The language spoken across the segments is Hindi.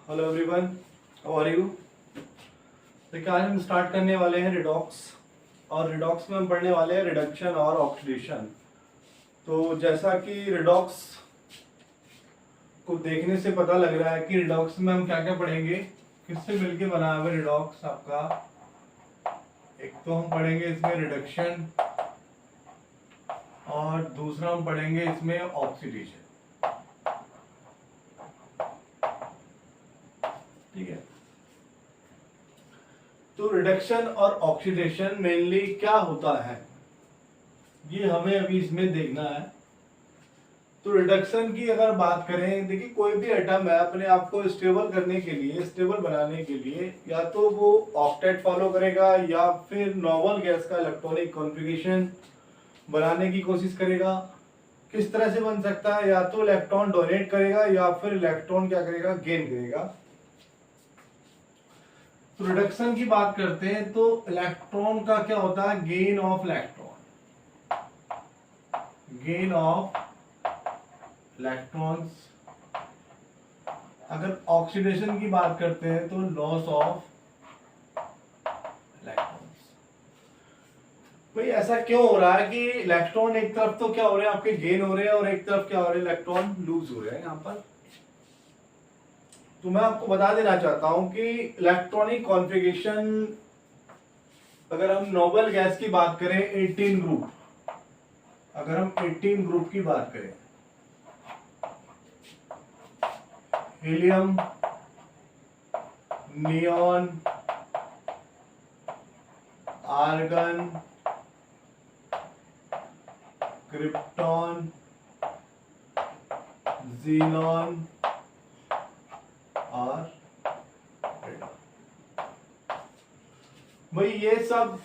Hello everyone, how are you. देखिए आज हम स्टार्ट करने वाले हैं रिडॉक्स, और रिडॉक्स में हम पढ़ने वाले हैं रिडक्शन और ऑक्सीडेशन। तो जैसा कि रिडॉक्स को देखने से पता लग रहा है कि रिडॉक्स में हम क्या क्या पढ़ेंगे, किससे मिलके बना हुआ रिडॉक्स आपका। एक तो हम पढ़ेंगे इसमें रिडक्शन और दूसरा हम पढ़ेंगे इसमें ऑक्सीडेशन। ठीक है, तो रिडक्शन और ऑक्सीडेशन मेनली क्या होता है ये हमें अभी इसमें देखना है। तो रिडक्शन की अगर बात करें, देखिए कोई भी एटम है अपने आप को स्टेबल करने के लिए, स्टेबल बनाने के लिए या तो वो ऑक्टेट फॉलो करेगा या फिर नॉर्मल गैस का इलेक्ट्रॉनिक कॉन्फ़िगरेशन बनाने की कोशिश करेगा। किस तरह से बन सकता है, या तो इलेक्ट्रॉन डोनेट करेगा या फिर इलेक्ट्रॉन क्या करेगा, गेन करेगा। तो रिडक्शन की बात करते हैं तो इलेक्ट्रॉन का क्या होता है, gain of electron, gain of electrons. अगर ऑक्सीडेशन की बात करते हैं तो लॉस ऑफ इलेक्ट्रॉन्स। भाई ऐसा क्यों हो रहा है कि इलेक्ट्रॉन एक तरफ तो क्या हो रहे हैं आपके गेन हो रहे हैं और एक तरफ क्या हो रहे हैं, इलेक्ट्रॉन लूज हो रहे हैं यहाँ पर। तो मैं आपको बता देना चाहता हूं कि इलेक्ट्रॉनिक कॉन्फ़िगरेशन, अगर हम नोबल गैस की बात करें 18 ग्रुप, अगर हम 18 ग्रुप की बात करें, helium, neon, argon, krypton, xenon और रेडॉन। भाई ये सब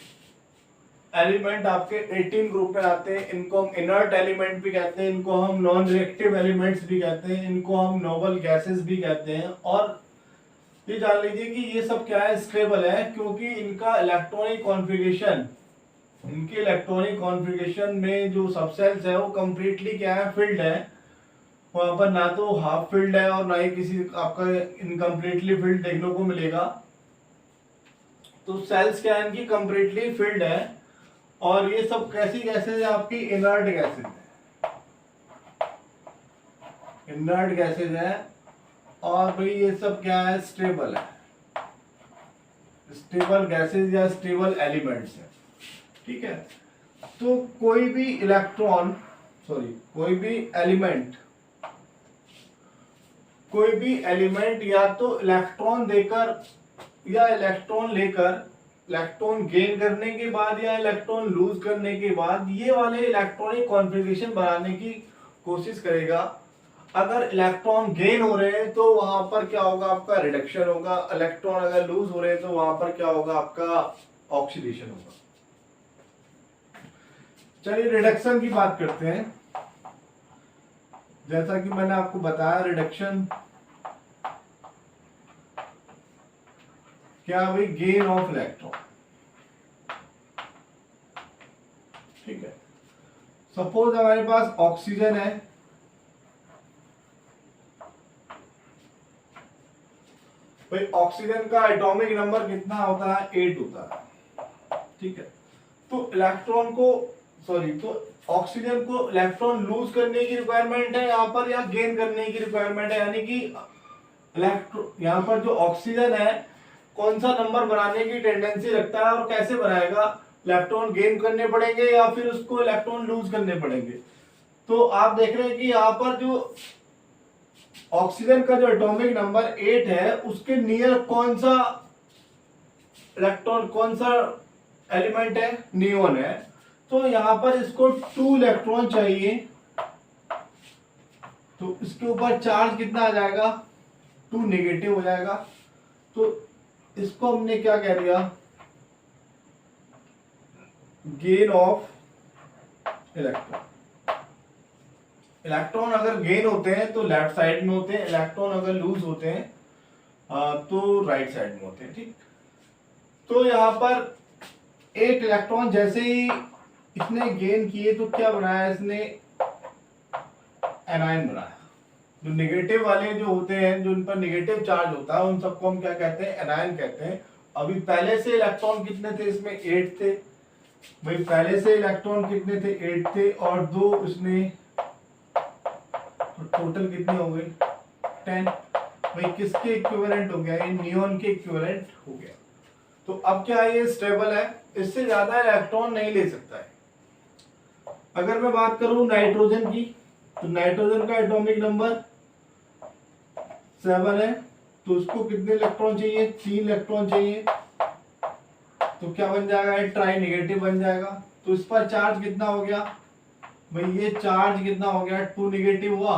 एलिमेंट आपके 18 ग्रुप में आते हैं। इनको हम इनर्ट एलिमेंट भी कहते हैं, इनको हम नॉन रिएक्टिव एलिमेंट्स भी कहते हैं, इनको हम नोबल गैसेस भी कहते हैं। और ये जान लीजिए कि ये सब क्या है, स्टेबल है, क्योंकि इनका इलेक्ट्रॉनिक कॉन्फ़िगरेशन, इनके इलेक्ट्रॉनिक कॉन्फ़िगरेशन में जो सबसेल्स है वो कंप्लीटली क्या है, फिल्ड है। वहां पर ना तो हाफ फिल्ड है और ना ही किसी आपका इनकम्प्लीटली फिल्ड देखने को मिलेगा। तो सेल्स क्या है, इनकी कंप्लीटली फिल्ड है। और ये सब कैसी गैसेज है, आपकी इनर्ट गैसेज है, इनर्ट गैसेज है। और भाई ये सब क्या है, स्टेबल है, स्टेबल गैसेज या स्टेबल एलिमेंट्स है। ठीक है, तो कोई भी इलेक्ट्रॉन, सॉरी कोई भी एलिमेंट, कोई भी एलिमेंट या तो इलेक्ट्रॉन देकर या इलेक्ट्रॉन लेकर, इलेक्ट्रॉन गेन करने के बाद या इलेक्ट्रॉन लूज करने के बाद ये वाले इलेक्ट्रॉनिक कॉन्फ़िगरेशन बनाने की कोशिश करेगा। अगर इलेक्ट्रॉन गेन हो रहे हैं तो वहां पर क्या होगा, आपका रिडक्शन होगा। इलेक्ट्रॉन अगर लूज हो रहे हैं तो वहां पर क्या होगा, आपका ऑक्सीडेशन होगा। चलिए रिडक्शन की बात करते हैं। जैसा कि मैंने आपको बताया, रिडक्शन क्या भाई, गेन ऑफ इलेक्ट्रॉन। ठीक है, सपोज हमारे पास ऑक्सीजन है, भाई ऑक्सीजन का एटॉमिक नंबर कितना होता है, 8 होता है। ठीक है, तो इलेक्ट्रॉन को, सॉरी, तो ऑक्सीजन को इलेक्ट्रॉन लूज करने की रिक्वायरमेंट है यहाँ पर, या गेन करने की रिक्वायरमेंट है। यानी कि इलेक्ट्रॉन यहाँ पर जो ऑक्सीजन है कौन सा नंबर बनाने की टेंडेंसी रखता है और कैसे बनाएगा, इलेक्ट्रॉन गेन करने पड़ेंगे या फिर उसको इलेक्ट्रॉन लूज करने पड़ेंगे। तो आप देख रहे हैं कि यहाँ पर जो ऑक्सीजन का जो एटॉमिक नंबर 8 है उसके नियर कौन सा इलेक्ट्रॉन, कौन सा एलिमेंट है, नियॉन है। तो यहां पर इसको 2 इलेक्ट्रॉन चाहिए, तो इसके ऊपर चार्ज कितना आ जाएगा, 2 नेगेटिव हो जाएगा। तो इसको हमने क्या कह दिया, गेन ऑफ इलेक्ट्रॉन। इलेक्ट्रॉन अगर गेन होते हैं तो लेफ्ट साइड में होते हैं, इलेक्ट्रॉन अगर लूज होते हैं तो राइट साइड में होते हैं। ठीक, तो यहां पर 8 इलेक्ट्रॉन जैसे ही इसने गेन किए तो क्या बनाया, इसने एनायन बनाया। जो नेगेटिव वाले जो होते हैं, जो उन पर नेगेटिव चार्ज होता है, उन सबको हम क्या कहते हैं, एनायन कहते हैं। अभी पहले से इलेक्ट्रॉन कितने थे इसमें, 8 थे भाई, पहले से इलेक्ट्रॉन कितने थे, 8 थे, और 2 इसमें, तो टोटल कितने हो गए, 10 भाई। किसके इक्विवेलेंट हो गया, ये नियॉन के इक्विवेलेंट हो गया। तो अब क्या है, ये स्टेबल है, इससे ज्यादा इलेक्ट्रॉन नहीं ले सकता है। अगर मैं बात करूं नाइट्रोजन की, तो नाइट्रोजन का एटॉमिक नंबर 7 है, तो उसको कितने इलेक्ट्रॉन चाहिए, 3 इलेक्ट्रॉन चाहिए। तो क्या बन जाएगा, ट्राई नेगेटिव बन जाएगा। तो इस पर चार्ज कितना हो गया भाई, ये चार्ज कितना हो गया, 2 नेगेटिव हुआ।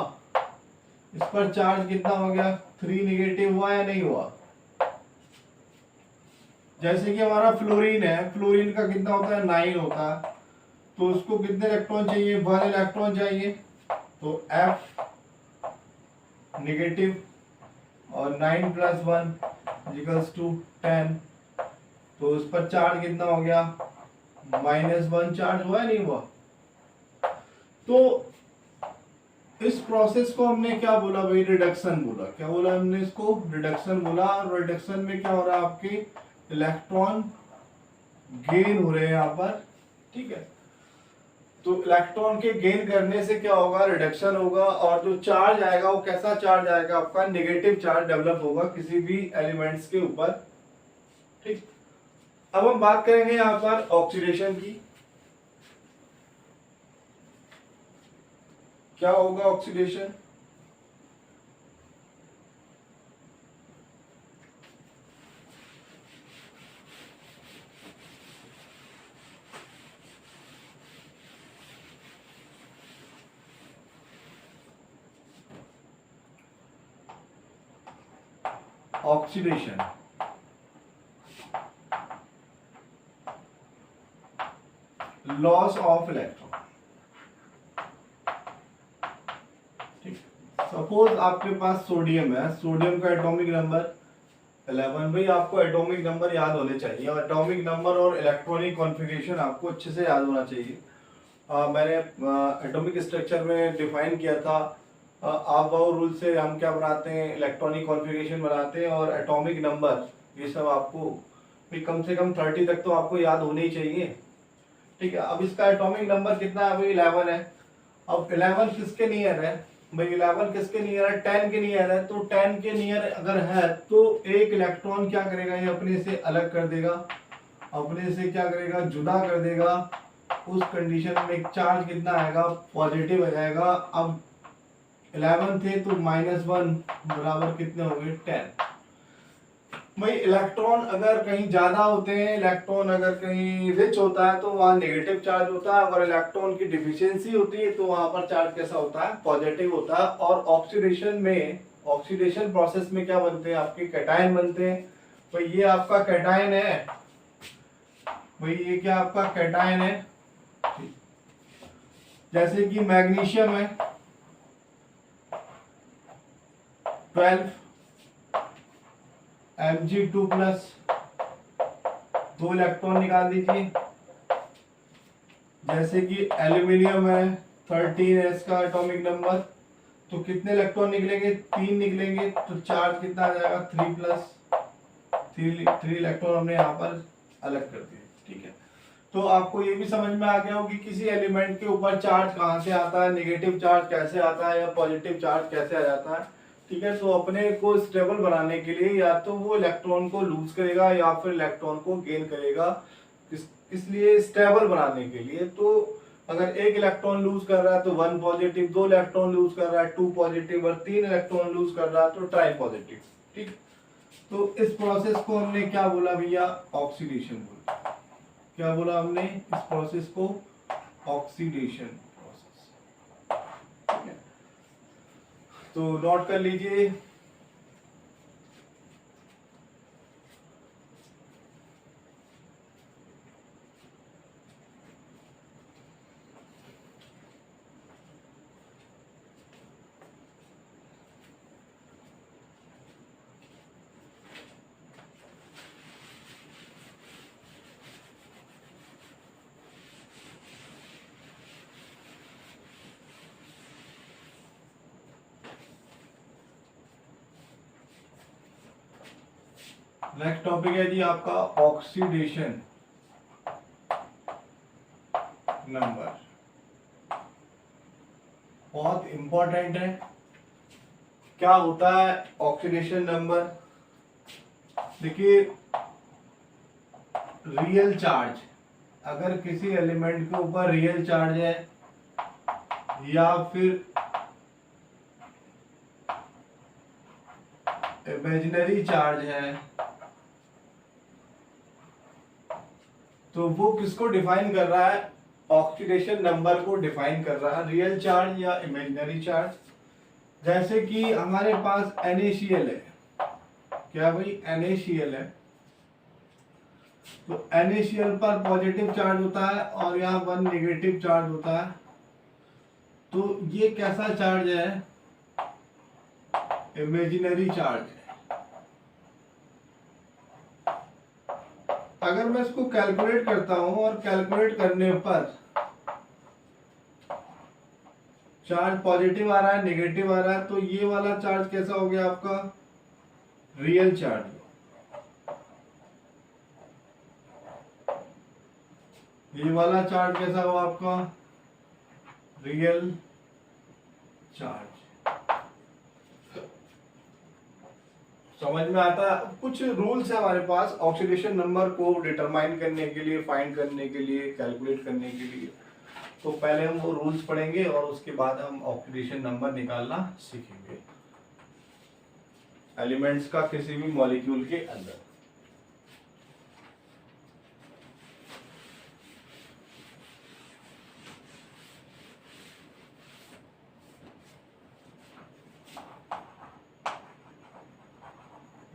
इस पर चार्ज कितना हो गया, 3 नेगेटिव हुआ या नहीं हुआ। जैसे कि हमारा फ्लोरीन है, फ्लोरीन का कितना होता है, 9 होता है, तो उसको कितने इलेक्ट्रॉन चाहिए, 1 इलेक्ट्रॉन चाहिए। तो F नेगेटिव और 9 + 1 = 10। तो उस पर चार्ज कितना हो गया, -1 चार्ज हुआ नहीं हुआ। तो इस प्रोसेस को हमने क्या बोला भाई, रिडक्शन बोला। क्या बोला हमने इसको, रिडक्शन बोला। और रिडक्शन में क्या हो रहा है, आपके इलेक्ट्रॉन गेन हो रहे हैं यहाँ पर, ठीक है। तो इलेक्ट्रॉन के गेन करने से क्या होगा, रिडक्शन होगा, और जो चार्ज आएगा वो कैसा चार्ज आएगा, आपका नेगेटिव चार्ज डेवलप होगा किसी भी एलिमेंट्स के ऊपर, ठीक। अब हम बात करेंगे यहाँ पर ऑक्सीडेशन की। क्या होगा oxidation, oxidation loss of electron, ठीक। सपोज आपके पास सोडियम है, सोडियम का एटॉमिक नंबर 11। भाई आपको एटॉमिक नंबर याद होने चाहिए, और एटॉमिक नंबर और इलेक्ट्रॉनिक कॉन्फ़िगरेशन आपको अच्छे से याद होना चाहिए। मैंने एटॉमिक स्ट्रक्चर में डिफाइन किया था, आप वो रूल से हम क्या बनाते हैं, इलेक्ट्रॉनिक कॉन्फ़िगरेशन बनाते हैं, और एटॉमिक नंबर, ये सब आपको भी कम से कम 30 तक तो आपको याद होने ही चाहिए, ठीक है। अब इसका एटॉमिक नंबर कितना है भाई, 11 है। अब 11 किसके नियर है भाई, 11 किसके नियर है, 10 के नियर है। तो 10 के नियर अगर है तो एक इलेक्ट्रॉन क्या करेगा, ये अपने से अलग कर देगा, अपने से क्या करेगा, जुदा कर देगा। उस कंडीशन में चार्ज कितना आएगा, पॉजिटिव आ जाएगा। अब 11 थे तो -1 बराबर कितने हो गए, 10। भाई इलेक्ट्रॉन अगर कहीं ज्यादा होते हैं, इलेक्ट्रॉन अगर कहीं रिच होता है तो वहां नेगेटिव चार्ज होता है। अगर इलेक्ट्रॉन की डिफिशियंसी होती है तो वहां पर चार्ज कैसा होता है, पॉजिटिव होता है। और ऑक्सीडेशन में, ऑक्सीडेशन प्रोसेस में क्या बनते हैं, आपके कैटायन बनते हैं। तो ये आपका कैटायन है भाई, ये क्या आपका कैटायन है, जैसे कि मैग्नीशियम है 12 Mg2+, 2 इलेक्ट्रॉन निकाल दीजिए। जैसे कि एल्यूमिनियम है 13 है इसका एटॉमिक नंबर, तो कितने इलेक्ट्रॉन निकलेंगे, 3 निकलेंगे। तो चार्ज कितना आ जाएगा, 3 इलेक्ट्रॉन हमने यहाँ पर अलग कर दिए, ठीक है। तो आपको ये भी समझ में आ गया हो कि किसी एलिमेंट के ऊपर चार्ज कहाँ से आता है, नेगेटिव चार्ज कैसे आता है, या पॉजिटिव चार्ज कैसे आ जाता है, ठीक है। तो अपने को स्टेबल बनाने के लिए या तो वो इलेक्ट्रॉन को लूज करेगा या फिर इलेक्ट्रॉन को गेन करेगा, इसलिए स्टेबल बनाने के लिए। तो अगर एक इलेक्ट्रॉन लूज कर रहा है तो 1 पॉजिटिव, 2 इलेक्ट्रॉन लूज कर रहा है 2 पॉजिटिव, और 3 इलेक्ट्रॉन लूज कर रहा है तो ट्राई पॉजिटिव, ठीक। तो इस प्रोसेस को हमने क्या बोला भैया, ऑक्सीडेशन बोला। क्या बोला हमने, इस प्रोसेस को ऑक्सीडेशन प्रोसेस, ठीक है। तो नोट कर लीजिए, नेक्स्ट टॉपिक है जी आपका ऑक्सीडेशन नंबर, बहुत इंपॉर्टेंट है। क्या होता है ऑक्सीडेशन नंबर? देखिए, रियल चार्ज, अगर किसी एलिमेंट के ऊपर रियल चार्ज है या फिर इमेजिनरी चार्ज है, तो वो किसको डिफाइन कर रहा है? ऑक्सीडेशन नंबर को डिफाइन कर रहा है, रियल चार्ज या इमेजिनरी चार्ज। जैसे कि हमारे पास NaCl है, क्या भाई NaCl है, तो NaCl पर पॉजिटिव चार्ज होता है और यहाँ पर नेगेटिव चार्ज होता है। तो ये कैसा चार्ज है? इमेजिनरी चार्ज है। अगर मैं इसको कैलकुलेट करता हूं और कैलकुलेट करने पर चार्ज पॉजिटिव आ रहा है, नेगेटिव आ रहा है, तो ये वाला चार्ज कैसा हो गया आपका? Real charge. ये वाला चार्ज कैसा हुआ आपका? Real charge. समझ में आता है? कुछ रूल्स है हमारे पास ऑक्सीडेशन नंबर को डिटरमाइन करने के लिए, फाइंड करने के लिए, कैलकुलेट करने के लिए। तो पहले हम वो रूल्स पढ़ेंगे और उसके बाद हम ऑक्सीडेशन नंबर निकालना सीखेंगे एलिमेंट्स का किसी भी मॉलिक्यूल के अंदर।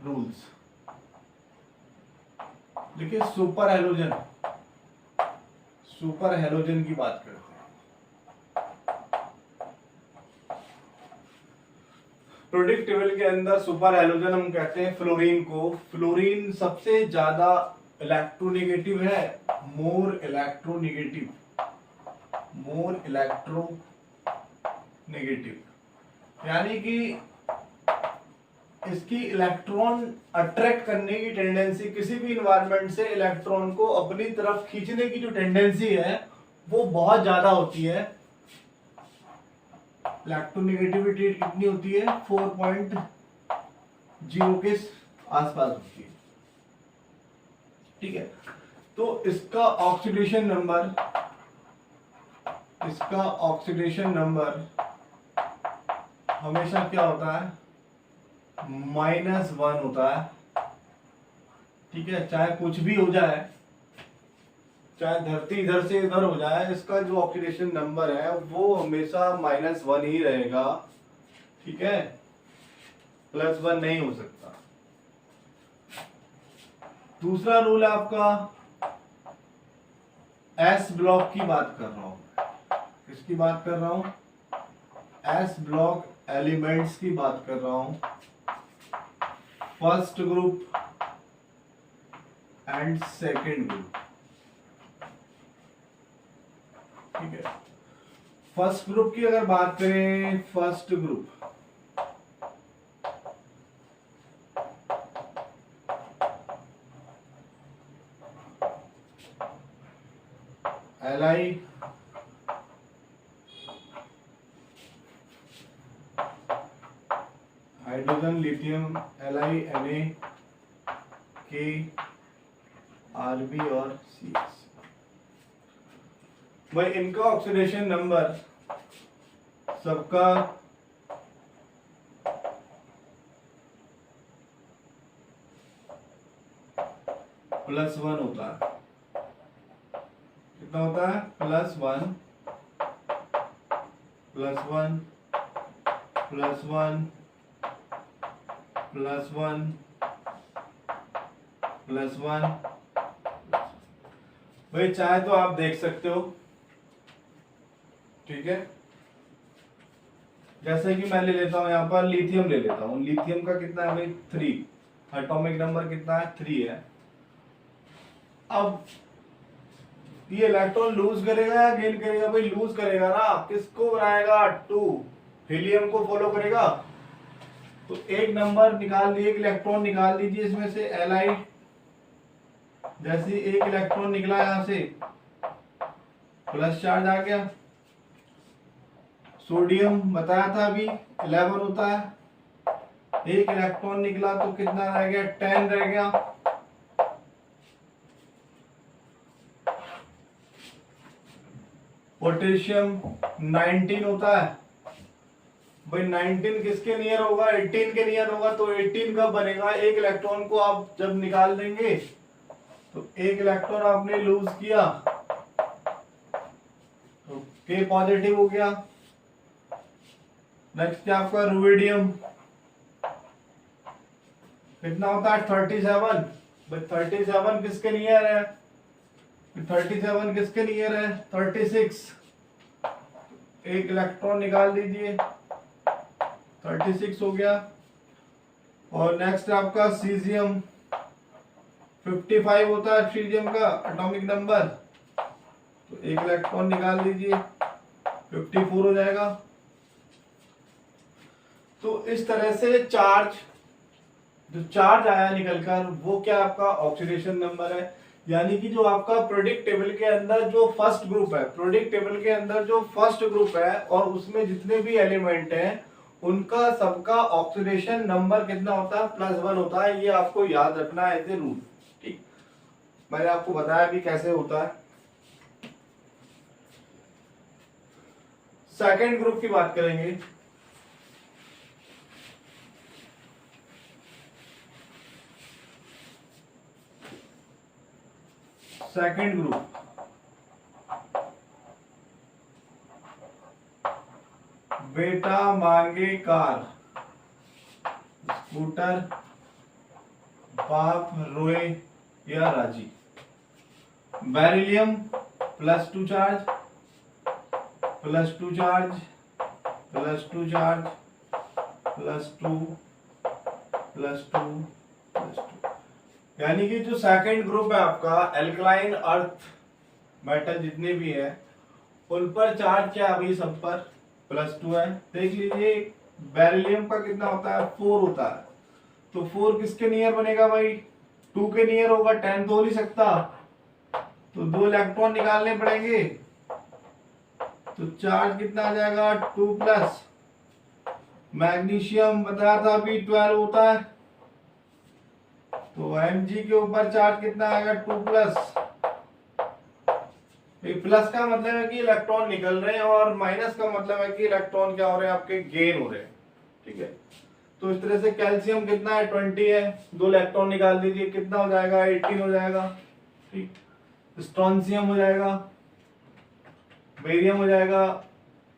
रूल्स देखिए, सुपर हेलोजन, सुपर हेलोजन की बात करते हैं। प्रोडिक टेबल के अंदर सुपर हेलोजन हम कहते हैं फ्लोरीन को। फ्लोरीन सबसे ज्यादा इलेक्ट्रोनेगेटिव है, मोर इलेक्ट्रोनेगेटिव, मोर इलेक्ट्रोनेगेटिव, यानी कि इसकी इलेक्ट्रॉन अट्रैक्ट करने की टेंडेंसी, किसी भी इन्वायरमेंट से इलेक्ट्रॉन को अपनी तरफ खींचने की जो टेंडेंसी है वो बहुत ज्यादा होती है। इलेक्ट्रोनेगेटिविटी कितनी होती है? 4.0 के आसपास होती है। ठीक है, तो इसका ऑक्सीडेशन नंबर, इसका ऑक्सीडेशन नंबर हमेशा क्या होता है? -1 होता है। ठीक है, चाहे कुछ भी हो जाए, चाहे धरती इधर से इधर हो जाए, इसका जो ऑक्सीडेशन नंबर है वो हमेशा -1 ही रहेगा। ठीक है, +1 नहीं हो सकता। दूसरा रूल है आपका, एस ब्लॉक की बात कर रहा हूं। किसकी बात कर रहा हूं? एस ब्लॉक एलिमेंट्स की बात कर रहा हूं। First group and second group. ठीक है, फर्स्ट ग्रुप की अगर बात करें, first group Li, hydrogen, lithium, Li, Na, K, Rb और CS। भाई इनका ऑक्सीडेशन नंबर सबका +1 होता है। कितना होता है? +1, +1, +1, +1, +1। भाई चाहे तो आप देख सकते हो। ठीक है, जैसे कि मैं ले लेता हूं यहां पर लिथियम ले लेता हूं। लिथियम का कितना है भाई? 3। एटॉमिक नंबर कितना है? 3 है। अब ये इलेक्ट्रॉन लूज करेगा या गेन करेगा? भाई लूज करेगा ना। किसको बनाएगा? 2, हीलियम को फॉलो करेगा। तो एक नंबर निकाल लीजिए, एक इलेक्ट्रॉन निकाल दीजिए इसमें से Li। जैसे एक इलेक्ट्रॉन निकला यहां से प्लस चार्ज आ गया। सोडियम बताया था अभी 11 होता है, एक इलेक्ट्रॉन निकला तो कितना रह गया, 10 रह गया। पोटेशियम 19 होता है भाई, 19 किसके नियर होगा, 18 के नियर होगा। तो 18 कब बनेगा, एक इलेक्ट्रॉन को आप जब निकाल देंगे तो एक इलेक्ट्रॉन आपने लूज किया तो K पॉजिटिव हो गया। नेक्स्ट है आपका रुबिडियम, कितना होता है 37। भाई 37 किसके नियर है, 37 किसके नियर है 36। एक इलेक्ट्रॉन निकाल दीजिए, 36 हो गया। और नेक्स्ट आपका सीजियम 55 होता है सीजियम का एटॉमिक नंबर, तो एक इलेक्ट्रॉन निकाल दीजिए 54 हो जाएगा। तो इस तरह से चार्ज, जो चार्ज आया निकलकर वो क्या आपका ऑक्सीडेशन नंबर है। यानी कि जो आपका प्रोडिक्ट टेबल के अंदर जो फर्स्ट ग्रुप है, प्रोडिक्ट टेबल के अंदर जो फर्स्ट ग्रुप है और उसमें जितने भी एलिमेंट हैं उनका सबका ऑक्सीडेशन नंबर कितना होता है, +1 होता है। ये आपको याद रखना है एज ए रूल। ठीक, मैंने आपको बताया भी कैसे होता है। सेकेंड ग्रुप की बात करेंगे। सेकेंड ग्रुप बेटा मांगे कार, स्कूटर, बाप रोए या राजी। Beryllium +2 charge, +2 charge, +2 charge, +2, +2, +2। यानी कि जो सेकंड ग्रुप है आपका एल्कलाइन अर्थ मेटल जितने भी है उन पर चार्ज क्या अभी सब पर +2 है। देख लीजिए बेरिलियम का कितना होता है 4 होता है, तो 4 किसके नियर बनेगा भाई, 2 के नियर होगा, 10 तो हो नहीं सकता, तो 2 इलेक्ट्रॉन निकालने पड़ेंगे। तो चार्ज कितना आ जाएगा 2+। मैग्नीशियम बताया था अभी 12 होता है, तो Mg के ऊपर चार्ज कितना आएगा 2+। प्लस का मतलब है कि इलेक्ट्रॉन निकल रहे हैं और माइनस का मतलब है कि इलेक्ट्रॉन क्या हो रहे हैं आपके गेन हो रहे हैं। ठीक है, तो इस तरह से कैल्शियम कितना है 20 है, 2 इलेक्ट्रॉन निकाल दीजिए कितना हो जाएगा 18 हो जाएगा। ठीक, स्ट्रोंशियम हो जाएगा, बेरियम हो जाएगा।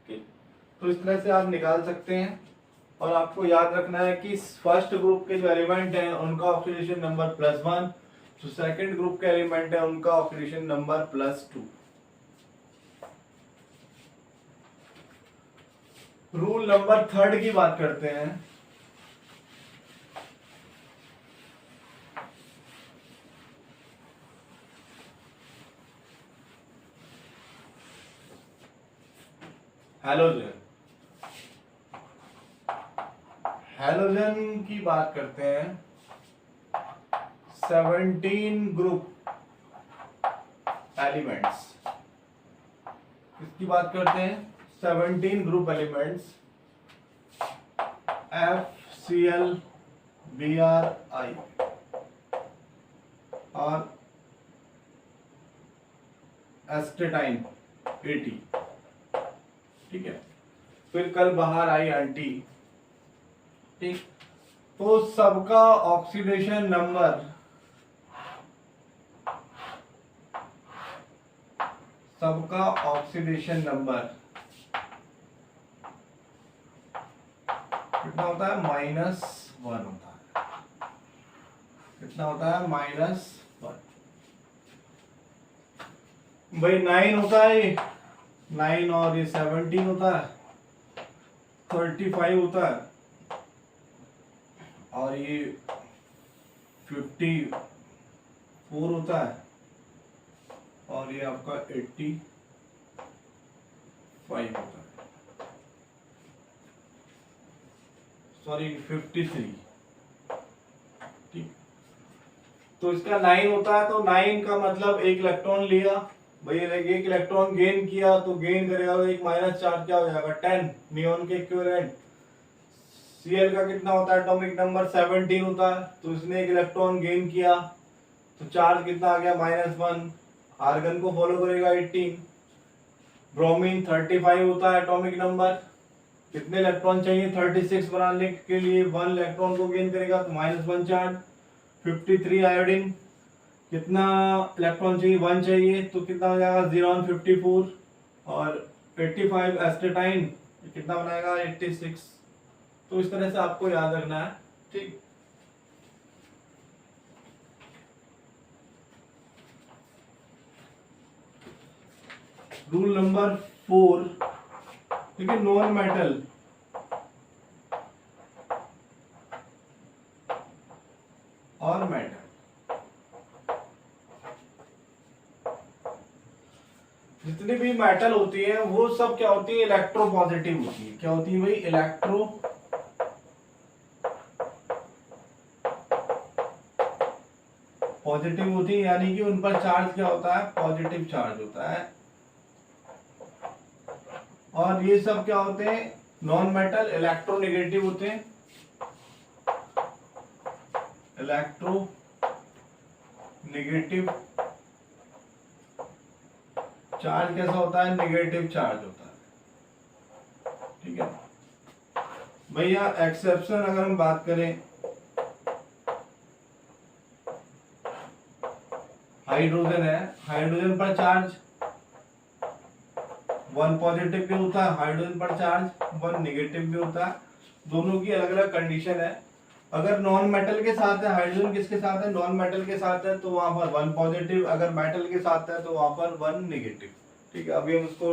ठीक, तो इस तरह से आप निकाल सकते हैं। और आपको याद रखना है कि फर्स्ट ग्रुप के जो एलिमेंट हैं उनका ऑक्सीडेशन नंबर +1, जो सेकंड ग्रुप के एलिमेंट है उनका ऑक्सीडेशन नंबर +2। रूल नंबर 3 की बात करते हैं। हैलोजन, हैलोजन की बात करते हैं। 17 ग्रुप एलिमेंट्स, किसकी बात करते हैं 17 ग्रुप एलिमेंट्स FCl Bri और एस्टेटाइन 80। ठीक है, फिर कल बाहर आई आंटी। ठीक, तो सबका ऑक्सीडेशन नंबर, सबका ऑक्सीडेशन नंबर कितना होता है -1 होता है। कितना होता है -1 भाई। 9 होता है ये 9 और ये 17 होता है, 35 होता है और ये 54 होता है और ये आपका 85 होता है। सॉरी 53, ठीक। तो इसका 9 होता है, तो 9 का मतलब एक इलेक्ट्रॉन लिया भैया, एक इलेक्ट्रॉन गेन किया तो गेन करेगा तो एक माइनस चार्ज क्या हो जाएगा 10 नियॉन के इक्विवेलेंट। Cl का कितना होता है एटॉमिक नंबर 17 होता है, तो इसने एक इलेक्ट्रॉन गेन किया तो चार्ज कितना आ गया -1। आर्गन को फॉलो करेगा 18। ब्रोमीन 35 होता है एटॉमिक नंबर, कितने इलेक्ट्रॉन चाहिए 36 बनाने के लिए, 1 इलेक्ट्रॉन को गेन करेगा तो -1 चार्ज। 53 आयोडीन, कितना इलेक्ट्रॉन चाहिए 1 चाहिए तो कितना हो जाएगा 0 54। और 85 एस्टेटाइन कितना बनाएगा 86। तो इस तरह से आपको याद रखना है, ठीक। रूल नंबर 4, ठीक है, नॉन मेटल और मेटल, जितनी भी मेटल होती है वो सब क्या होती है इलेक्ट्रो पॉजिटिव होती है। क्या होती है भाई इलेक्ट्रो पॉजिटिव होती है, यानी कि उन पर चार्ज क्या होता है पॉजिटिव चार्ज होता है। और ये सब क्या होते हैं नॉन मेटल इलेक्ट्रोनेगेटिव होते हैं। इलेक्ट्रो नेगेटिव चार्ज कैसा होता है नेगेटिव चार्ज होता है, ठीक है भैया। एक्सेप्शन अगर हम बात करें, हाइड्रोजन है, हाइड्रोजन पर चार्ज 1 पॉजिटिव भी होता है, हाइड्रोजन पर चार्ज 1 नेगेटिव भी होता है। दोनों की अलग अलग कंडीशन है। अगर नॉन मेटल के साथ है, हाइड्रोजन किसके साथ है नॉन मेटल के साथ है, तो वहां पर 1 पॉजिटिव, अगर मेटल के साथ है तो वहां पर 1 नेगेटिव, ठीक है। अभी हम उसको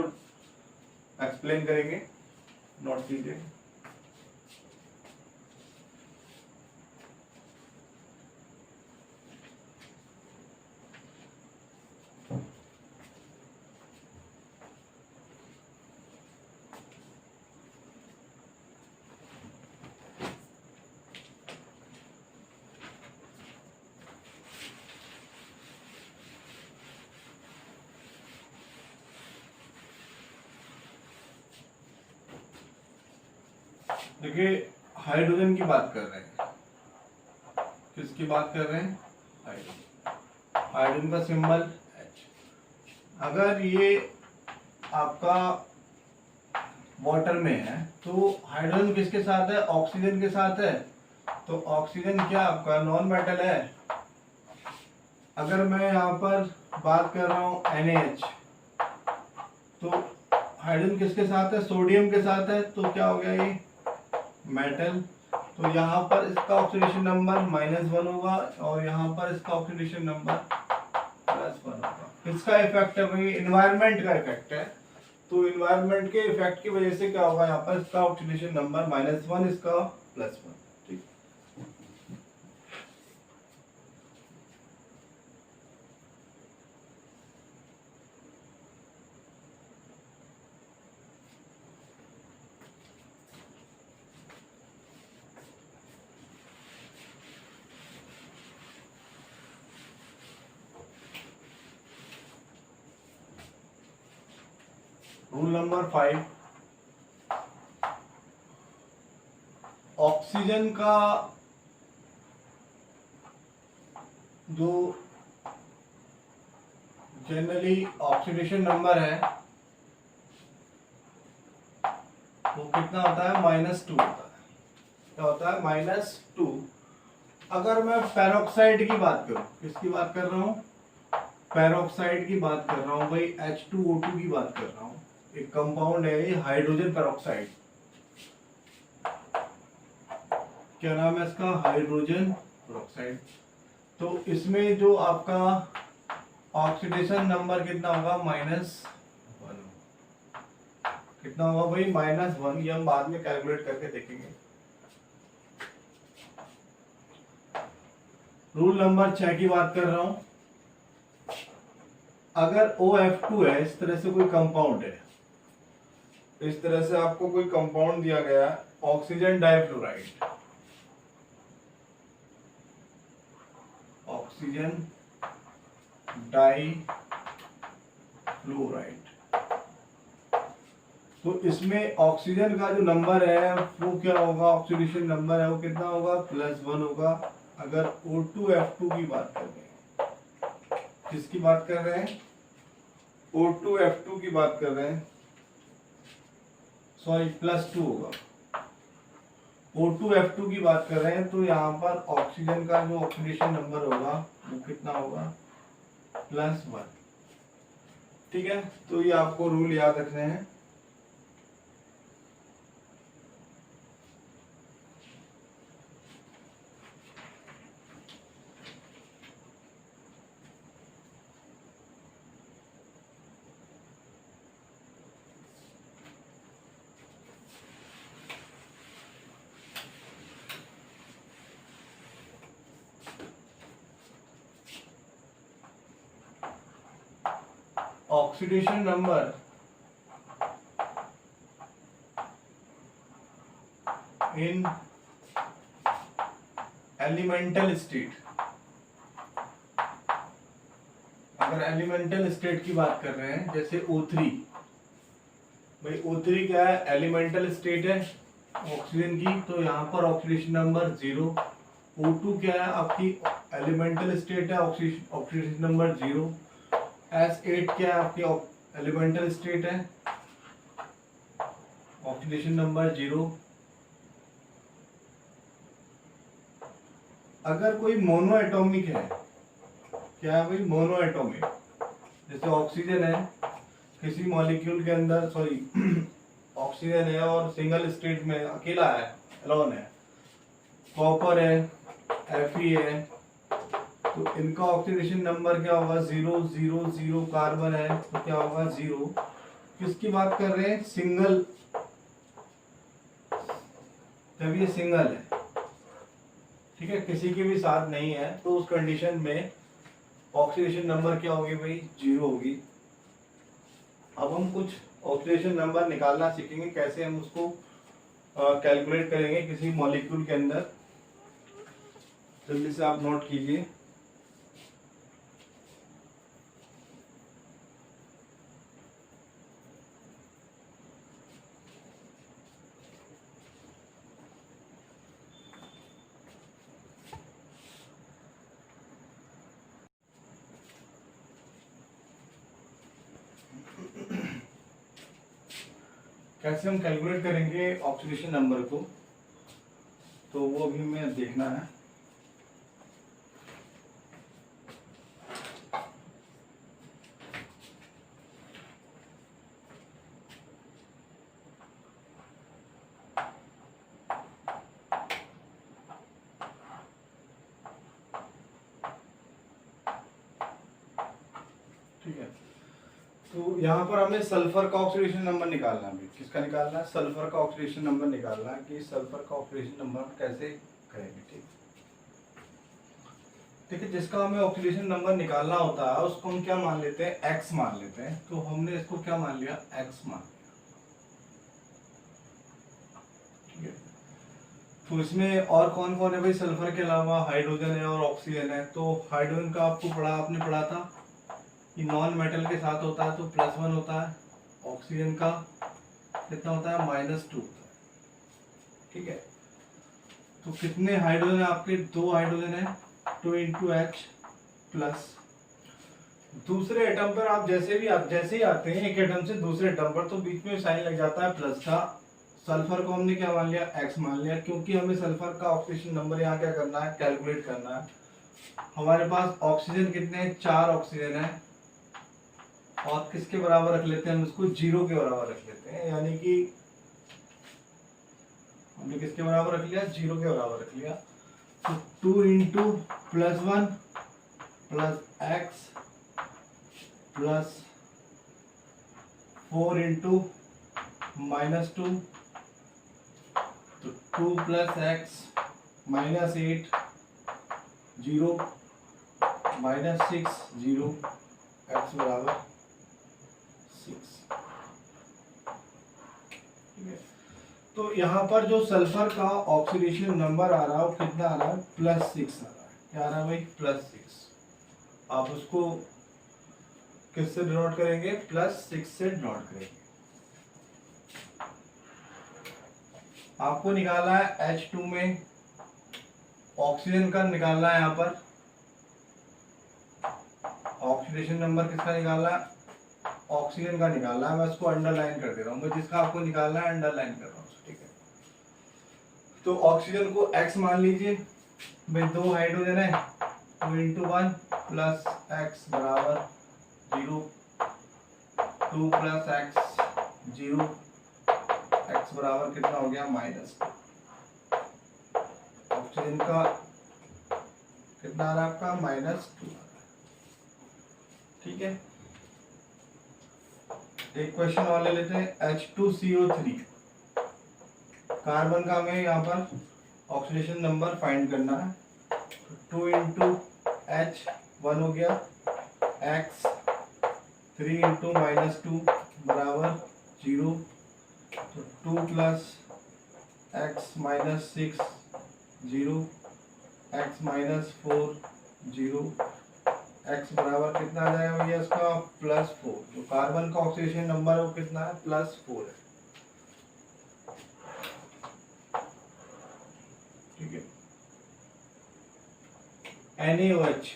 एक्सप्लेन करेंगे, नोट कीजिए। देखिए हाइड्रोजन की बात कर रहे हैं, किसकी बात कर रहे हैं हाइड्रोजन। हाइड्रोजन का सिंबल H। अगर ये आपका वाटर में है तो हाइड्रोजन किसके साथ है ऑक्सीजन के साथ है, तो ऑक्सीजन क्या आपका नॉन मेटल है। अगर मैं यहाँ पर बात कर रहा हूँ NaH, तो हाइड्रोजन किसके साथ है सोडियम के साथ है, तो क्या हो गया ये मेटल। तो यहाँ पर इसका ऑक्सीडेशन नंबर -1 होगा और यहाँ पर इसका ऑक्सीडेशन नंबर +1 होगा। इसका इफेक्ट है भाई एनवायरनमेंट का इफेक्ट है, तो एनवायरनमेंट के इफेक्ट की वजह से क्या होगा यहाँ पर इसका ऑक्सीडेशन नंबर -1, इसका +1, ठीक। रूल नंबर 5, ऑक्सीजन का जो जनरली ऑक्सीडेशन नंबर है वो कितना होता है -2 होता है। क्या होता है -2। अगर मैं पेरोक्साइड की बात करूं, किसकी बात कर रहा हूं पेरोक्साइड की बात कर रहा हूं भाई, H2O2 की बात कर रहा हूं। एक कंपाउंड है ये हाइड्रोजन पेरोक्साइड, क्या नाम है इसका हाइड्रोजन पेरोक्साइड। तो इसमें जो आपका ऑक्सीडेशन नंबर कितना होगा -1, कितना होगा भाई -1। ये हम बाद में कैलकुलेट करके देखेंगे। रूल नंबर 6 की बात कर रहा हूं। अगर OF2 है, इस तरह से कोई कंपाउंड है, इस तरह से आपको कोई कंपाउंड दिया गया है oxygen difluoride, oxygen die fluoride. तो इसमें ऑक्सीजन का जो नंबर है वो क्या होगा, ऑक्सीडेशन नंबर है वो कितना होगा, +1 होगा। अगर O2F2 की बात कर रहे हैं, किसकी बात कर रहे हैं, O2F2 की बात कर रहे हैं, सॉरी +2 होगा। O2F2 की बात कर रहे हैं तो यहाँ पर ऑक्सीजन का जो ऑक्सीडेशन नंबर होगा वो कितना होगा, +1। ठीक है, तो ये आपको रूल याद रखने हैं। Oxidation number in elemental state, अगर एलिमेंटल स्टेट की बात कर रहे हैं जैसे O3, भाई O3 क्या है, एलिमेंटल स्टेट है ऑक्सीजन की, तो यहाँ पर ऑक्सीडेशन नंबर 0। O2 क्या है, आपकी एलिमेंटल स्टेट है, ऑक्सीडेशन नंबर 0। S8 क्या है, आपकी एलिमेंटल स्टेट है, ऑक्सीडेशन नंबर 0। अगर कोई मोनो एटॉमिक है, क्या है भाई, मोनो एटॉमिक, जैसे ऑक्सीजन है किसी मॉलिक्यूल के अंदर, सॉरी ऑक्सीजन है और सिंगल स्टेट में अकेला है, एलोन है, कॉपर है, Fe है, तो इनका ऑक्सीडेशन नंबर क्या होगा, 0 0 0। कार्बन है तो क्या होगा, 0। किसकी बात कर रहे हैं, सिंगल, जब ये सिंगल है, ठीक है, किसी के भी साथ नहीं है, तो उस कंडीशन में ऑक्सीडेशन नंबर क्या होगी भाई, 0 होगी। अब हम कुछ ऑक्सीडेशन नंबर निकालना सीखेंगे, कैसे हम उसको कैलकुलेट करेंगे किसी मॉलिक्यूल के अंदर। जल्दी से आप नोट कीजिए। कैसे हम कैलकुलेट करेंगे ऑक्सीडेशन नंबर को, तो वो भी हमें देखना है। ठीक है, तो यहाँ पर हमें सल्फर का ऑक्सीडेशन नंबर निकालना है। किसका निकालना है, सल्फर का ऑक्सीडेशन नंबर निकालना है कि सल्फर का ऑक्सीडेशन नंबर कैसे करेंगे। ठीक है, जिसका हमें ऑक्सीडेशन नंबर निकालना होता है उसको हम क्या मान लेते हैं, एक्स मान लेते हैं। तो हमने इसको क्या मान लिया, एक्स मान लिया। ठीक है, तो इसमें और कौन कौन है भाई, सल्फर के अलावा हाइड्रोजन है और ऑक्सीजन है। तो हाइड्रोजन का आपको आपने पढ़ा था कि नॉन मेटल के साथ होता है तो +1 होता है, ऑक्सीजन का कितना होता है, -2 होता है। ठीक है, तो कितने हाइड्रोजन है आपके, 2 हाइड्रोजन है, 2 × H प्लस। दूसरे एटम पर आप जैसे ही आते हैं एक एटम से दूसरे एटम पर, तो बीच में साइन लग जाता है प्लस का। सल्फर को हमने क्या मान लिया, एक्स मान लिया, क्योंकि हमें सल्फर का ऑक्सीडेशन नंबर यहाँ क्या करना है, कैलकुलेट करना है। हमारे पास ऑक्सीजन कितने हैं, 4 ऑक्सीजन है, और किसके बराबर रख लेते हैं हम इसको, 0 के बराबर रख लेते हैं। यानी कि हमने किसके बराबर रख लिया, 0 के बराबर रख लिया। तो 2 × +1 प्लस x प्लस 4 × -2, तो 2 + x -8 0 -6 0 x बराबर 6। ठीक है, तो यहाँ पर जो सल्फर का ऑक्सीडेशन नंबर आ रहा है वो कितना आ रहा है, +6 आ रहा है। क्या आ रहा है भाई, +6। आप उसको किससे डिनोट करेंगे? +6 से डिनोट करेंगे। आपको निकालना है H2 में ऑक्सीजन का निकालना है। यहाँ पर ऑक्सीडेशन नंबर किसका निकालना है? ऑक्सीजन का निकालना है। मैं उसको अंडरलाइन कर दे रहा हूँ, मैं जिसका आपको निकालना है अंडरलाइन कर रहा हूँ, ठीक है। तो ऑक्सीजन को X मान लीजिए भाई, 2 हाइड्रोजन है, 2 × 1 + X बराबर 0, 2 + X 0, X बराबर कितना हो गया? -2। ऑक्सीजन का कितना आ रहा है आपका? -2। ठीक है। एक क्वेश्चन और ले लेते हैं। H2CO3 कार्बन का हमें यहाँ पर ऑक्सीडेशन नंबर फाइंड करना है। 2 × H 1 हो गया, X 3 × -2 बराबर 0, तो 2 + X - 6 0, X - 4 0, X बराबर कितना आ जाएगा भैया इसका? +4। जो कार्बन का ऑक्सीडेशन नंबर है वो कितना है? +4 है। ठीक है। NaOH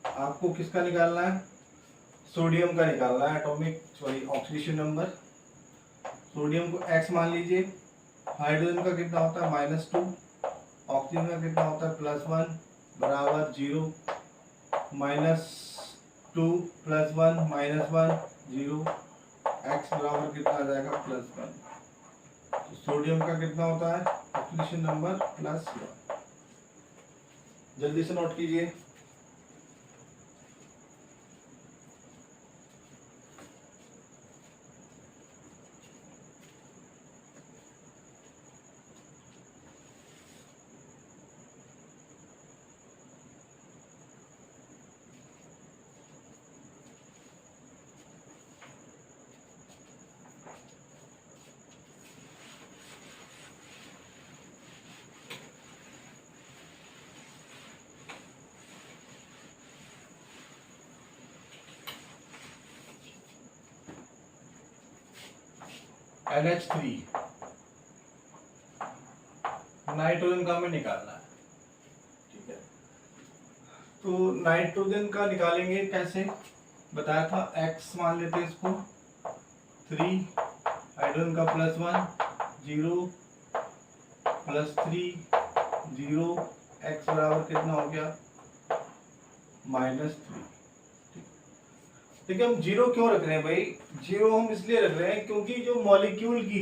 आपको किसका निकालना है? सोडियम का निकालना है, ऑक्सीडेशन नंबर। सोडियम को X मान लीजिए। हाइड्रोजन का कितना होता है? -2, ऑक्सीजन का कितना होता है? +1 बराबर 0, -2 + 1 -1 0, X बराबर कितना आ जाएगा? +1। तो सोडियम का कितना होता है ऑक्सीडेशन नंबर? +1। जल्दी से नोट कीजिए। NH3 नाइट्रोजन का हमें निकालना है। ठीक है। तो नाइट्रोजन का निकालेंगे कैसे? बताया था। X मान लेते हैं इसको 3, हाइड्रोजन का +1 0 +3 0, X बराबर कितना हो गया? -3। देखिए हम 0 क्यों रख रहे हैं भाई? 0 हम इसलिए रख रहे हैं क्योंकि जो मॉलिक्यूल की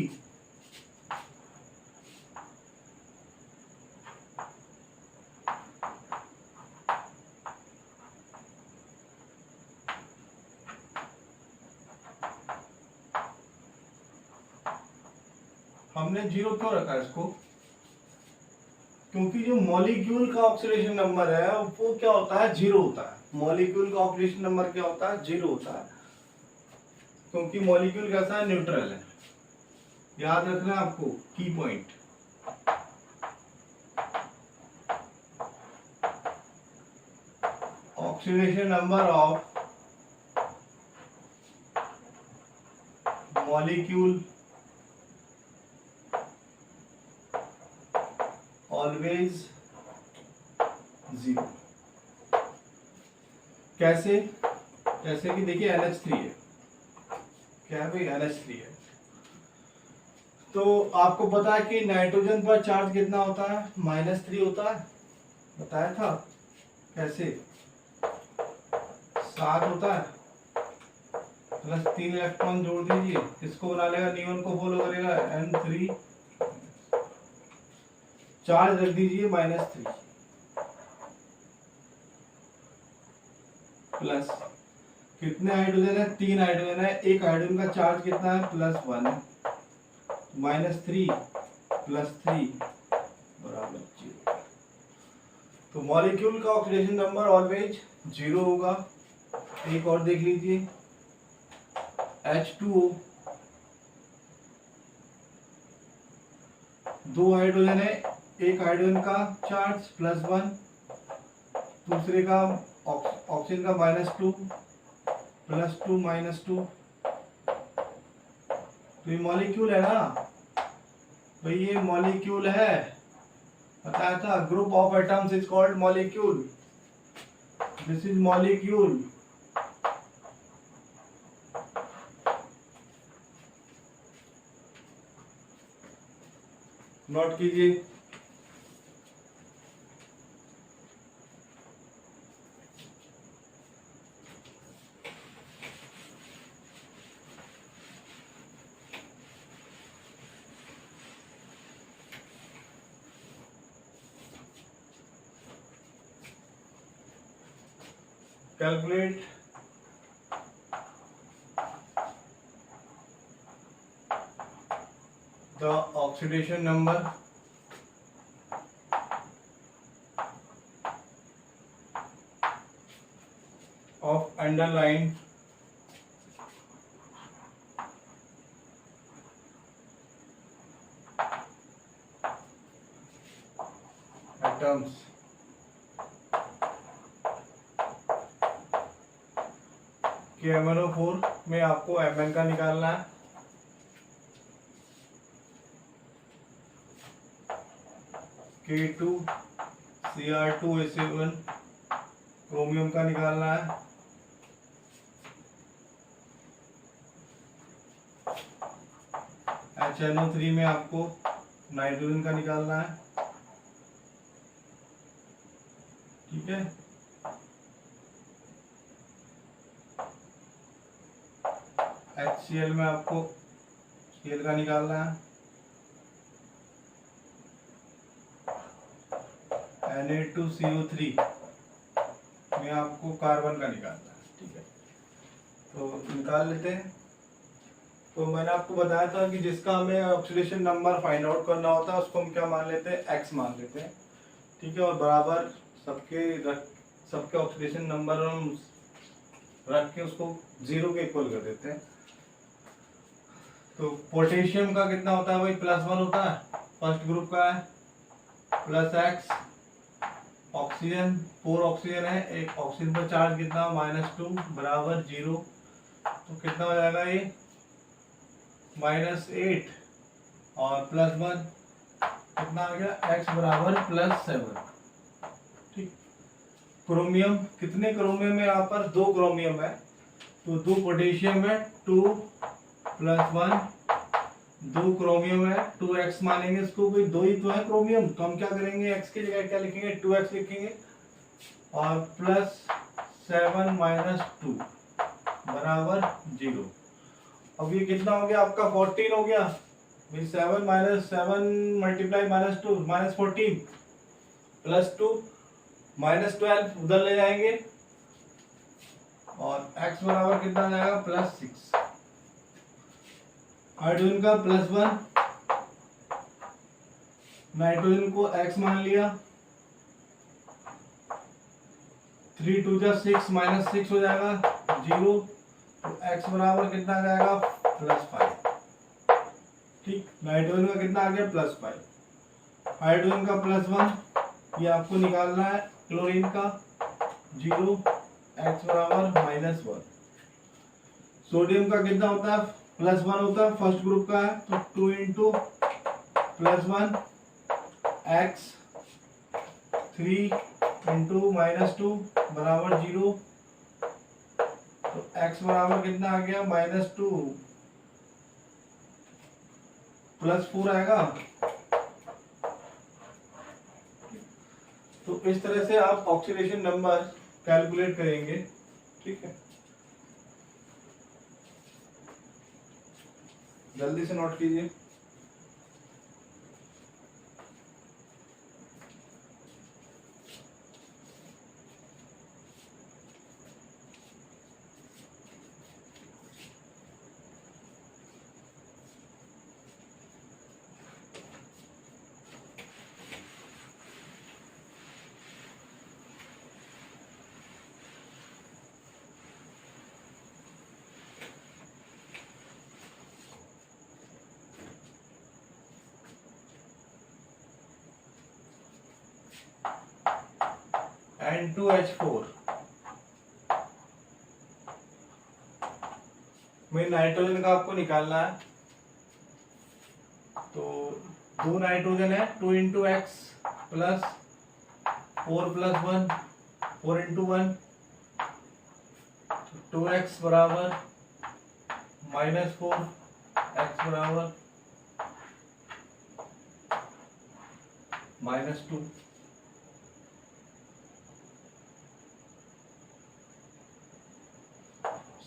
हमने 0 क्यों रखा है इसको? क्योंकि जो मॉलिक्यूल का ऑक्सीडेशन नंबर है वो क्या होता है? 0 होता है। मॉलिक्यूल का ऑक्सीडेशन नंबर क्या होता है? 0 होता है। क्योंकि मॉलिक्यूल कैसा है? न्यूट्रल है। याद रखना आपको की point. Oxidation number of molecule always 0। कैसे? जैसे कि देखिए NH3 है। क्या है भाई? NH3 है। तो आपको पता है कि नाइट्रोजन पर चार्ज कितना होता है? -3 होता है। बताया था। कैसे? 7 होता है, +3 इलेक्ट्रॉन जोड़ दीजिए, किसको बना लेगा? नियॉन को फॉलो करेगा, N3। चार्ज रख दीजिए -3 प्लस कितने हाइड्रोजन है? 3 हाइड्रोजन है। एक हाइड्रोजन का चार्ज कितना है? +1 है। -3 + 3 बराबर 0। तो मॉलिक्यूल का ऑक्सीडेशन नंबर ऑलवेज 0 होगा। एक और देख लीजिए, H2O 2 हाइड्रोजन है। एक हाइड्रोजन का चार्ज +1, दूसरे का ऑक्सीजन का -2 +2 -2, तो ये मॉलिक्यूल है ना भाई, ये मॉलिक्यूल है, बताया था। Group of atoms is called molecule, this is molecule. Note कीजिए। Calculate the oxidation number of underlying atoms कि MnO4 में आपको Mn का निकालना है। K2 Cr2SO1 क्रोमियम का निकालना है। HNO3 में आपको नाइट्रोजन का निकालना है, ठीक है। HCl में आपको Cl का निकालना है। Na2CO3 में आपको कार्बन का निकालना है, ठीक है। तो निकाल लेते हैं। तो मैंने आपको बताया था कि जिसका हमें ऑक्सीडेशन नंबर फाइंड आउट करना होता है उसको हम क्या मान लेते हैं, x मान लेते हैं, ठीक है। और बराबर सबके ऑक्सीडेशन नंबर हम रख के उसको 0 के इक्वल कर देते हैं। तो पोटेशियम का कितना होता है भाई, +1 होता है, फर्स्ट ग्रुप का है, +x। ऑक्सीजन 4 ऑक्सीजन है, एक ऑक्सीजन पर चार्ज कितना, -2 बराबर 0। तो कितना हो जाएगा ये, -8 और +1 कितना आ गया, x बराबर +7, ठीक। क्रोमियम, कितने क्रोमियम है यहाँ पर, 2 क्रोमियम है, तो 2 पोटेशियम है, 2 + 1, 2 क्रोमियम है, 2x मानेंगे इसको, कोई 2 ही तो है क्रोमियम, तो हम क्या करेंगे, x की जगह क्या लिखेंगे, 2x लिखेंगे, और +7 - 2 बराबर 0। अब ये कितना हो गया आपका, 14 हो गया। 7 - 7 × -2 -14 +2 -12 उधर ले जाएंगे, और x बराबर कितना आ जाएगा, +6। हाइड्रोजन का +1, नाइट्रोजन को x मान लिया, 3 × 2 = 6 -6 हो जाएगा 0। तो x बराबर कितना आ जाएगा, +5, ठीक। नाइट्रोजन का कितना आ गया, +5। हाइड्रोजन का +1 ये आपको निकालना है, क्लोरीन का 0, x बराबर -1। सोडियम का कितना होता है, +1 होता है, फर्स्ट ग्रुप का है, तो 2 × +1 x, 3 × -2 बराबर 0। तो x बराबर कितना आ गया, -2 +4 आएगा। तो इस तरह से आप ऑक्सीडेशन नंबर कैलकुलेट करेंगे, ठीक है। जल्दी से नोट कीजिए। N2H4 में नाइट्रोजन का आपको निकालना है, तो 2 नाइट्रोजन है, 2 into x plus 4 plus 1, 4 into 1, 2x बराबर -4, x बराबर -2।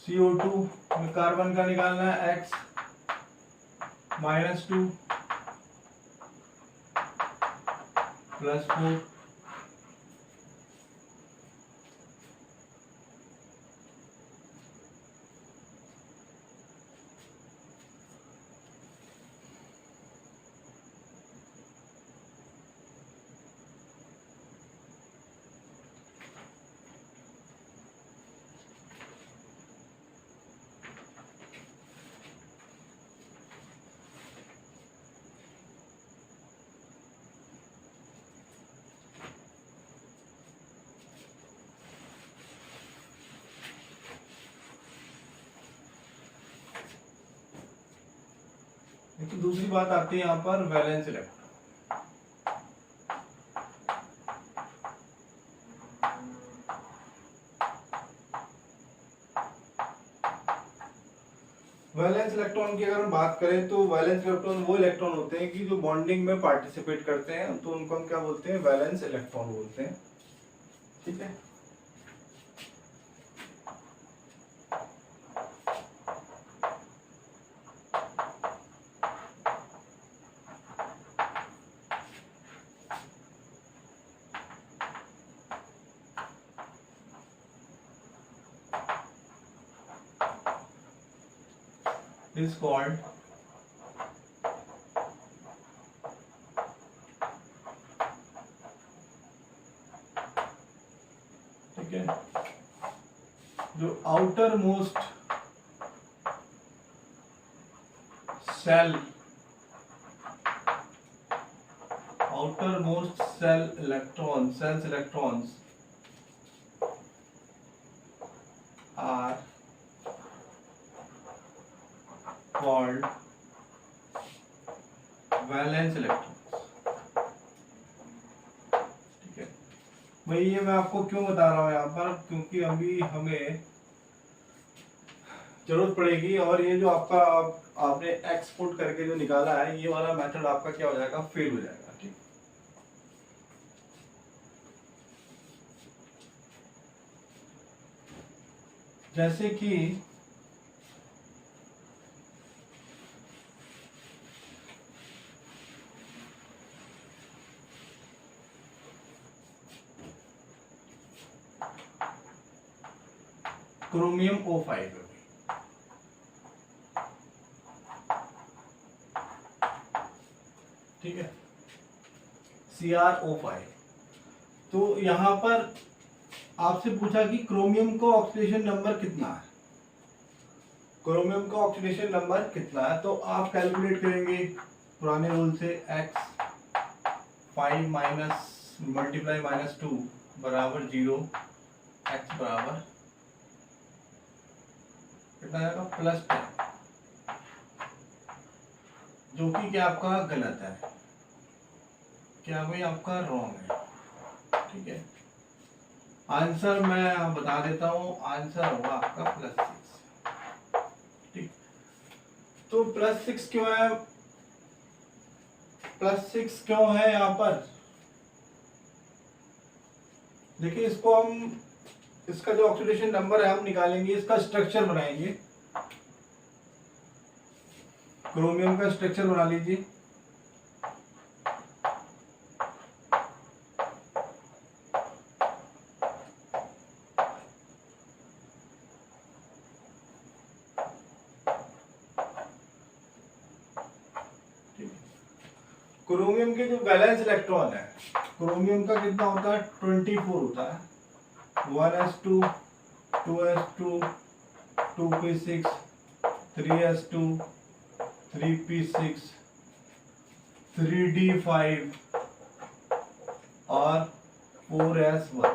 CO2 में कार्बन का निकालना है, x -2 प्लस 4, तो दूसरी बात आती है यहाँ पर वैलेंस इलेक्ट्रॉन। वैलेंस इलेक्ट्रॉन की अगर हम बात करें तो वैलेंस इलेक्ट्रॉन वो इलेक्ट्रॉन होते हैं कि जो बॉन्डिंग में पार्टिसिपेट करते हैं, तो उनको हम क्या बोलते हैं, वैलेंस इलेक्ट्रॉन बोलते हैं। ठीक है, is called ठीक है, जो outermost shell electrons are called valence electrons. ठीक है भाई, ये मैं आपको क्यों बता रहा हूँ यहाँ पर, क्योंकि अभी हमें जरूरत पड़ेगी, और ये जो आपका आपने एक्सपोर्ट करके जो निकाला है, ये वाला मेथड आपका क्या हो जाएगा, फेल हो जाएगा। ठीक, जैसे कि क्रोमियम O5 ठीक है, CrO5। तो यहां पर आपसे पूछा कि क्रोमियम का ऑक्सीडेशन नंबर कितना है, क्रोमियम का ऑक्सीडेशन नंबर कितना है, तो आप कैलकुलेट करेंगे पुराने रूल से, x5 माइनस मल्टीप्लाई -2 बराबर 0, x बराबर कितना आएगा, +10, जो कि क्या आपका गलत है, क्या भाई आपका रॉन्ग है। ठीक है, आंसर मैं बता देता हूं, आंसर होगा आपका +6। ठीक, तो +6 क्यों है, +6 क्यों है यहाँ पर, देखिए इसको हम, इसका जो ऑक्सीडेशन नंबर है हम निकालेंगे, इसका स्ट्रक्चर बनाएंगे, क्रोमियम का स्ट्रक्चर बना लीजिए। क्रोमियम के जो वैलेंस इलेक्ट्रॉन है, क्रोमियम का कितना होता है, 24 होता है, 1s2 2s2 2p6 3s2 3p6 3d5 और 4s1।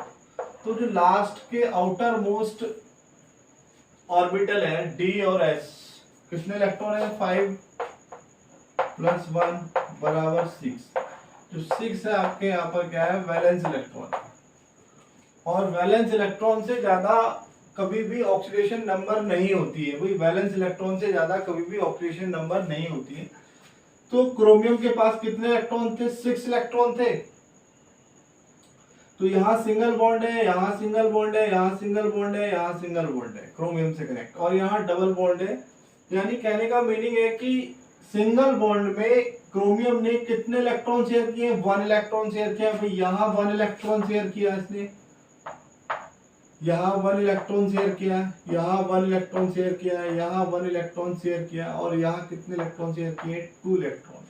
तो जो लास्ट के आउटर मोस्ट ऑर्बिटल है डी और एस, कितने इलेक्ट्रॉन है? 5 + 1 = 6। जो 6 है आपके यहाँ पर क्या है? Valence electron. और वैलेंस इलेक्ट्रॉन से ज्यादा कभी भी ऑक्सीडेशन नंबर नहीं होती है, वही वैलेंस इलेक्ट्रॉन से ज्यादा कभी भी ऑक्सीडेशन नंबर नहीं होती है। तो क्रोमियम के पास कितने इलेक्ट्रॉन थे? 6 इलेक्ट्रॉन थे। तो यहाँ सिंगल बॉन्ड है, यहाँ सिंगल बॉन्ड है, यहाँ सिंगल बॉन्ड है, यहाँ सिंगल बॉन्ड है क्रोमियम से कनेक्ट, और यहाँ डबल बॉन्ड है। यानी कहने का मीनिंग है कि सिंगल बॉन्ड में क्रोमियम ने कितने इलेक्ट्रॉन शेयर किए? 1 इलेक्ट्रॉन शेयर किया। भाई यहाँ 1 इलेक्ट्रॉन शेयर किया इसने, यहाँ 1 इलेक्ट्रॉन शेयर किया, यहाँ 1 इलेक्ट्रॉन शेयर किया, यहाँ 1 इलेक्ट्रॉन शेयर किया, और यहाँ कितने इलेक्ट्रॉन शेयर किए? 2 इलेक्ट्रॉन।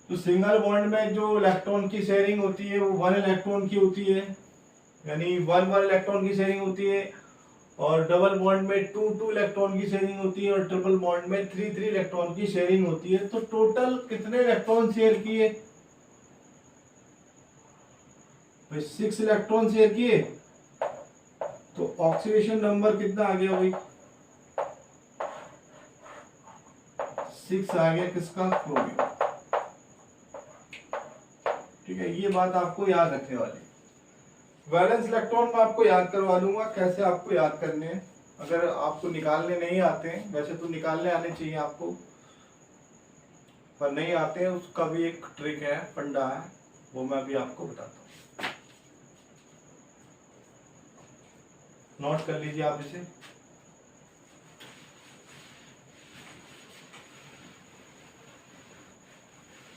तो सिंगल बॉन्ड में जो इलेक्ट्रॉन की शेयरिंग होती है वो 1 इलेक्ट्रॉन की होती है, यानी 1 इलेक्ट्रॉन की शेयरिंग होती है। और डबल बॉन्ड में 2 इलेक्ट्रॉन की शेयरिंग होती है, और ट्रिपल बॉन्ड में 3 इलेक्ट्रॉन की शेयरिंग होती है। तो टोटल कितने इलेक्ट्रॉन शेयर किए? 6 इलेक्ट्रॉन शेयर किए। तो ऑक्सीडेशन नंबर कितना आ गया भाई? 6 आ गया। किसका? क्रोमियम। ठीक है, ये बात आपको याद रखने वाली। वैलेंस इलेक्ट्रॉन मैं आपको याद करवा दूंगा कैसे आपको याद करने हैं, अगर आपको निकालने नहीं आते हैं। वैसे तो निकालने आने चाहिए आपको, पर नहीं आते हैं, उसका भी एक ट्रिक है, फंडा है, वो मैं अभी आपको बताता हूँ। नोट कर लीजिए आप इसे।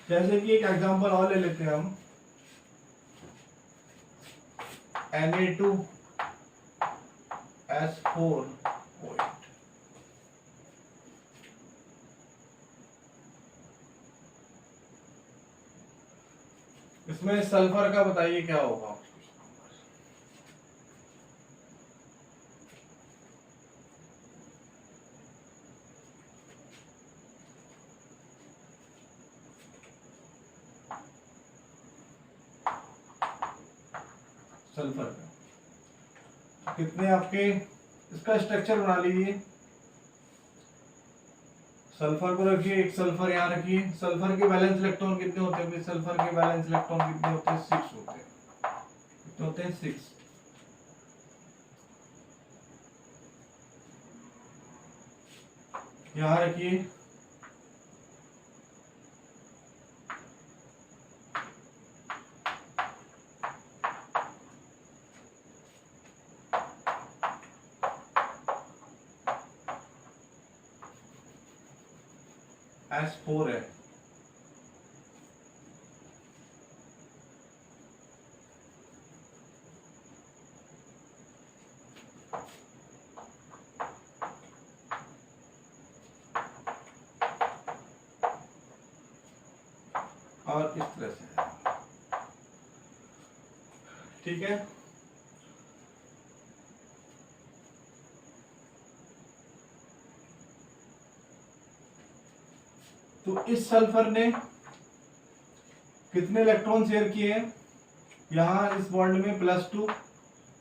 जैसे कि एक एग्जांपल और ले लेते हैं हम, Na2S4O8। इसमें सल्फर का बताइए क्या होगा? सल्फर का कितने आपके? इसका स्ट्रक्चर बना लीजिए। सल्फर को रखिए, एक सल्फर यहाँ रखिए। सल्फर के वैलेंस इलेक्ट्रॉन कितने होते हैं? सल्फर के वैलेंस इलेक्ट्रॉन कितने होते हैं? 6 होते हैं। कितने होते हैं? 6। यहाँ रखिए। S4 है। और इस तरह से, ठीक है। तो इस सल्फर ने कितने इलेक्ट्रॉन शेयर किए हैं? यहां इस बॉन्ड में +2,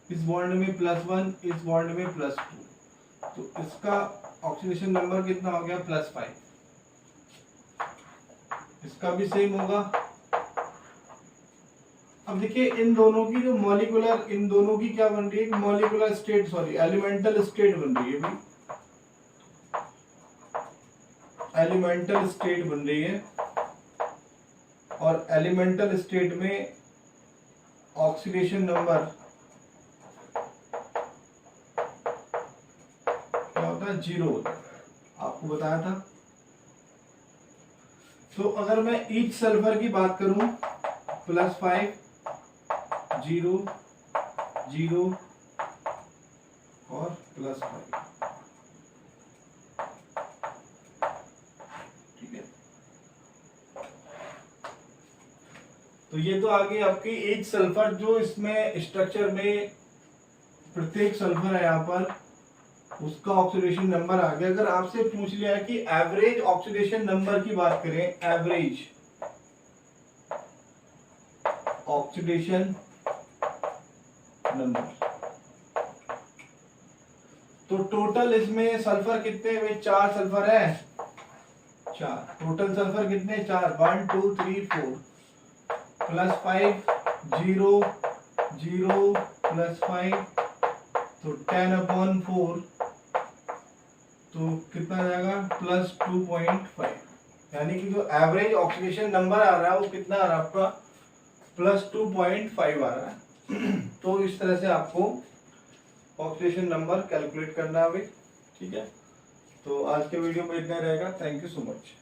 इस बॉन्ड में +1, इस बॉन्ड में +2। तो इसका ऑक्सीडेशन नंबर कितना हो गया? +5। इसका भी सेम होगा। अब देखिए इन दोनों की जो मॉलिक्यूलर, इन दोनों की क्या बन रही है? Molecular state, sorry elemental state बन रही है भाई, एलिमेंटल स्टेट बन रही है। और एलिमेंटल स्टेट में ऑक्सीडेशन नंबर क्या होता है? 0 होता है, आपको बताया था। तो अगर मैं ईच सल्फर की बात करूं, +5, 0, 0 और +5, ठीक है। तो ये तो आ गई आपकी ईच सल्फर, जो इसमें स्ट्रक्चर में प्रत्येक सल्फर है यहाँ पर, उसका ऑक्सीडेशन नंबर आ गया। अगर आपसे पूछ लिया है कि एवरेज ऑक्सीडेशन नंबर की बात करें, एवरेज ऑक्सीडेशन नंबर। तो टोटल इसमें सल्फर कितने हुए, 4 सल्फर है, 4 टोटल सल्फर कितने, 4 1 2 3 4 प्लस 5 0 0 प्लस 5 तो 10/4 तो कितना आ जाएगा प्लस 2.5, यानी कि जो एवरेज ऑक्सीडेशन नंबर आ रहा है वो कितना आ रहा है आपका प्लस 2.5 आ रहा है। तो इस तरह से आपको ऑक्सीडेशन नंबर कैलकुलेट करना है। ठीक है, तो आज के वीडियो में इतना रहेगा। Thank you so much.